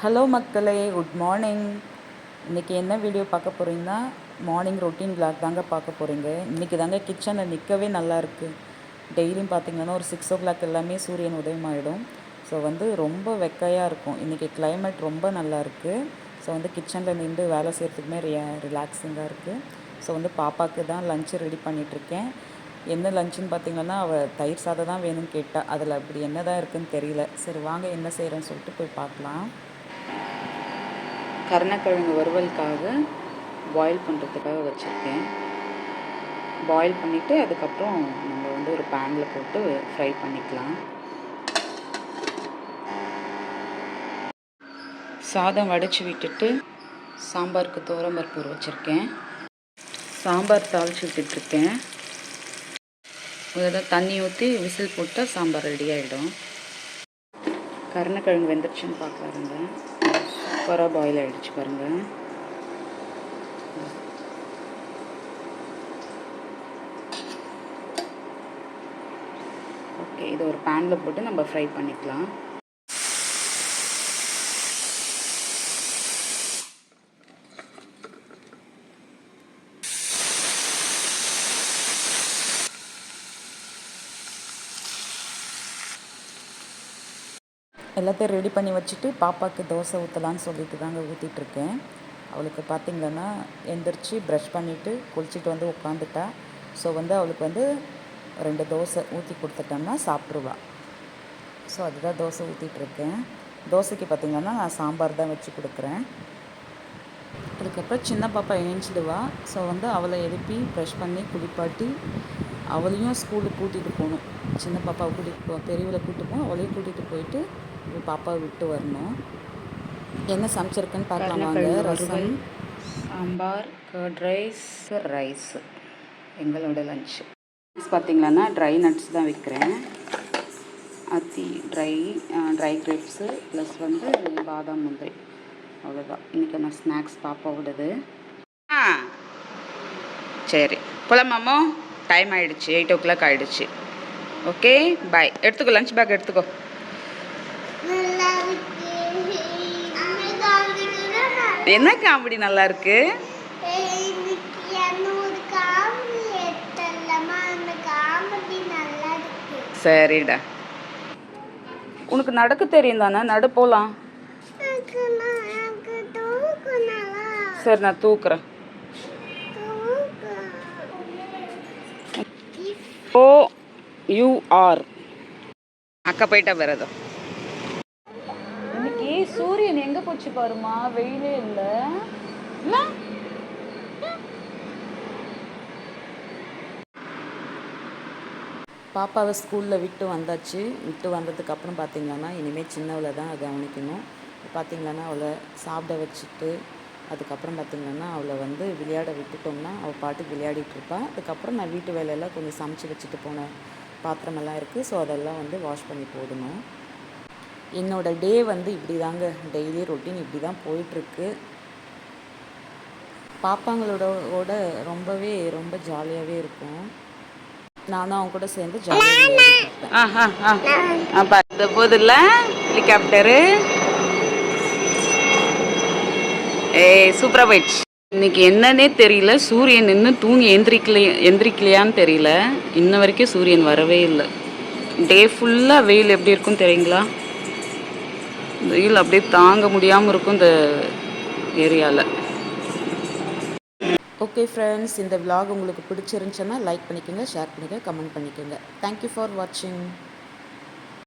Hello மக்களே, good morning. இன்றைக்கி என்ன வீடியோ பார்க்க போகிறீங்கன்னா, மார்னிங் ரொட்டீன் விளாக் தாங்க பார்க்க போகிறீங்க. இன்றைக்கி தாங்க கிச்சனில் நிற்கவே நல்லாயிருக்கு. டெய்லியும் பார்த்திங்கன்னா ஒரு 6 o'clock எல்லாமே சூரியன் உதயமாகிடும். ஸோ ரொம்ப வெக்கையாக இருக்கும். இன்றைக்கி கிளைமேட் ரொம்ப நல்லாயிருக்கு. ஸோ கிச்சனில் நின்று வேலை செய்கிறதுக்குமே ரிலாக்ஸிங்காக இருக்குது. ஸோ பாப்பாவுக்கு தான் லஞ்சு ரெடி பண்ணிகிட்ருக்கேன். என்ன லஞ்சுன்னு பார்த்திங்கன்னா, அவள் தயிர் சாதம் தான் வேணும்னு கேட்டால். அதில் அப்படி என்ன தான் இருக்குதுன்னு தெரியல. சரி வாங்க என்ன செய்கிறேன்னு சொல்லிட்டு போய் பார்க்கலாம். கருணக்கிழங்கு வறுவலுக்காக பாயில் பண்ணுறதுக்காக வச்சுருக்கேன். பாயில் பண்ணிவிட்டு அதுக்கப்புறம் நம்ம ஒரு பேனில் போட்டு ஃப்ரை பண்ணிக்கலாம். சாதம் வடித்து விட்டுட்டு சாம்பாருக்கு துவரம்பருப்பு வச்சுருக்கேன். சாம்பார் தாளித்து விட்டுட்ருக்கேன். முதல்ல தண்ணி ஊற்றி விசில் போட்டால் சாம்பார் ரெடி ஆகிடும். கருணக்கிழங்கு வெந்துருச்சுன்னு பார்க்கலாருங்க. சூப்பராக பாயில் ஆகிடுச்சு பாருங்கள். ஓகே, இதை ஒரு பேனில் போட்டு நம்ம ஃப்ரை பண்ணிக்கலாம். எல்லாத்தையும் ரெடி பண்ணி வச்சுட்டு பாப்பாவுக்கு தோசை ஊற்றலான்னு சொல்லிட்டு தாங்க ஊற்றிட்டுருக்கேன். அவளுக்கு பார்த்திங்கன்னா எந்திரிச்சு ப்ரஷ் பண்ணிவிட்டு குளிச்சுட்டு உட்காந்துட்டா. ஸோ அவளுக்கு 2 தோசை ஊற்றி கொடுத்துட்டோம்னா சாப்பிட்ருவா. ஸோ அதுதான் தோசை ஊற்றிட்டுருக்கேன். தோசைக்கு பார்த்திங்கன்னா நான் சாம்பார் தான் வச்சு கொடுக்குறேன். அதுக்கப்புறம் சின்ன பாப்பா எழுந்திடுவா. ஸோ அவளை எழுப்பி ப்ரஷ் பண்ணி குளிப்பாட்டி அவளையும் ஸ்கூலுக்கு கூட்டிகிட்டு போகணும். சின்ன பாப்பாவை கூட்டிகிட்டு பெரியவளை கூட்டிட்டு போகணும். அவளையும் கூட்டிகிட்டு போயிட்டு பாப்பாவை விட்டு வரணும். என்ன சமைச்சிருக்குன்னு பார்க்கலாம் வாங்க. ரசம், சாம்பார், கர்ட் ரைஸ் எங்களோட லஞ்ச். பார்த்திங்களான்னா ட்ரை நட்ஸ் தான் வைக்கிறேன். ட்ரை கிரேப்ஸு ப்ளஸ் பாதாம் முந்திரி. அவ்வளோதான் இன்றைக்கி நான் ஸ்நாக்ஸ் பாப்பாவோடது. சரி போலாமாமோ, டைம் ஆகிடுச்சு. 8 o'clock ஆகிடுச்சு. Okay bye. எடுத்துக்கோ, லஞ்ச் பேக் எடுத்துக்கோ. என்ன காமெடி நல்லா இருக்கு? சரிடா, உனக்கு நடக்க தெரியும் தானே? நடு போலாம். சரி நான் தூக்குறேன். OUR அக்கா போயிட்டா வரதோ. இன்னைக்கு சூரியன் எங்க போச்சு பாருமா, வெயிலே இல்லை. பாப்பாவை ஸ்கூலில் விட்டு வந்தாச்சு. விட்டு வந்ததுக்கப்புறம் பார்த்திங்கன்னா இனிமேல் சின்னவளை தான் கவனிக்கணும். பார்த்திங்கன்னா அவளை சாப்பிட வச்சுட்டு அதுக்கப்புறம் பார்த்திங்கன்னா அவளை விளையாட விட்டுட்டோம்னா அவள் பாட்டுக்கு விளையாடிட்டுருப்பா. அதுக்கப்புறம் நான் வீட்டு வேலையெல்லாம் கொஞ்சம் சமைச்சு வச்சுட்டு போன பாத்திரமெல்லாம் இருக்குது. ஸோ அதெல்லாம் வாஷ் பண்ணி போடணும். என்னோடய டே இப்படி தாங்க, டெய்லி ரொட்டீன் இப்படி தான் போயிட்டுருக்கு. பாப்பாங்களோட ரொம்ப ஜாலியாகவே இருக்கும். நானும் அவங்க கூட சேர்ந்து ஜாலியாக போதில்ல ஹெலிகாப்டரு. சூப்பராக போயிடுச்சு. இன்னைக்கு என்னன்னே தெரியல, சூரியன் இன்னும் தூங்கி எந்திரிக்கலையான்னு தெரியல. இன்ன வரைக்கும் சூரியன் வரவே இல்லை. டே ஃபுல்லாக வெயில் எப்படி இருக்குன்னு தெரியுங்களா? வெயில் அப்படியே தாங்க முடியாமல் இருக்கும் இந்த ஏரியாவில். ஓகே ஃப்ரெண்ட்ஸ், இந்த விலாக் உங்களுக்கு பிடிச்சிருந்துச்சுன்னா லைக் பண்ணிக்கோங்க, ஷேர் பண்ணிக்கோங்க, கமெண்ட் பண்ணிக்கோங்க. தேங்க்யூ ஃபார் வாட்சிங்.